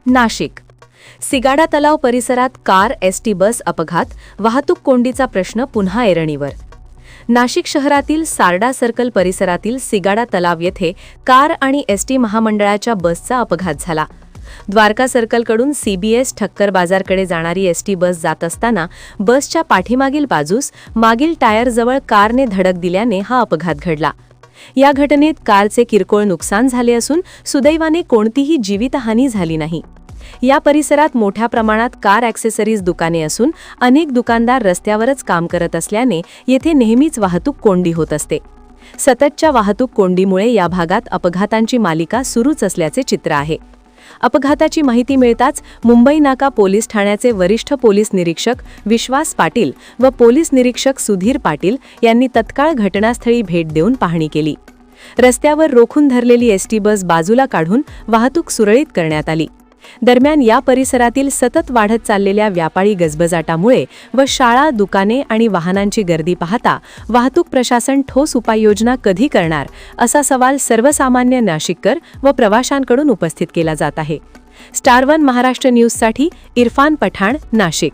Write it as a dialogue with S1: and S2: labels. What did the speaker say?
S1: नाशिक. सिगाडा तलाव परिसरात car ST bus अपघात, वाहतूक कोंडीचा प्रश्न पुन्हा ऐरणीवर. नाशिक शहरातील सारडा सर्कल परिसरातील सिगाडा तलाव येथे कार आणि एसटी महामंडळाच्या बसचा अपघात झाला. द्वारका सर्कलकडून सीबीएस ठक्कर बाजारकडे जाणारी एसटी बस जात असताना बसच्या पाठीमागील बाजूस मागील टायरजवळ कारने धडक दिल्याने हा अपघात घडला. या घटनेत कारचे किरकोळ नुकसान झाले असून सुदैवाने कोणतीही जीवितहानी झाली नाही. या परिसरात मोठ्या प्रमाणात कार ॲक्सेसरीज दुकाने असून अनेक दुकानदार रस्त्यावरच काम करत असल्याने येथे नेहमीच वाहतूक कोंडी होत असते. सततच्या वाहतूक कोंडीमुळे या भागात अपघातांची मालिका सुरूच असल्याचे चित्र आहे. अपघाताची माहिती मिळताच मुंबई नाका पोलीस ठाण्याचे वरिष्ठ पोलीस निरीक्षक विश्वास पाटील व पोलीस निरीक्षक सुधीर पाटील यांनी तत्काळ घटनास्थळी भेट देऊन पाहणी केली. रस्त्यावर रोखून धरलेली एसटी बस बाजूला काढून वाहतूक सुरळीत करण्यात आली. दरम्यान या परिसरातील सतत वाढत चाललेल्या व्यापारी गजबजाटामुळे व शाळा, दुकाने आणि वाहनांची गर्दी पाहता वाहतूक प्रशासन ठोस उपाययोजना कधी करणार असा सवाल सर्वसामान्य नाशिककर व प्रवाशांकडून उपस्थित केला जात आहे. स्टार वन महाराष्ट्र न्यूजसाठी इरफान पठाण, नाशिक.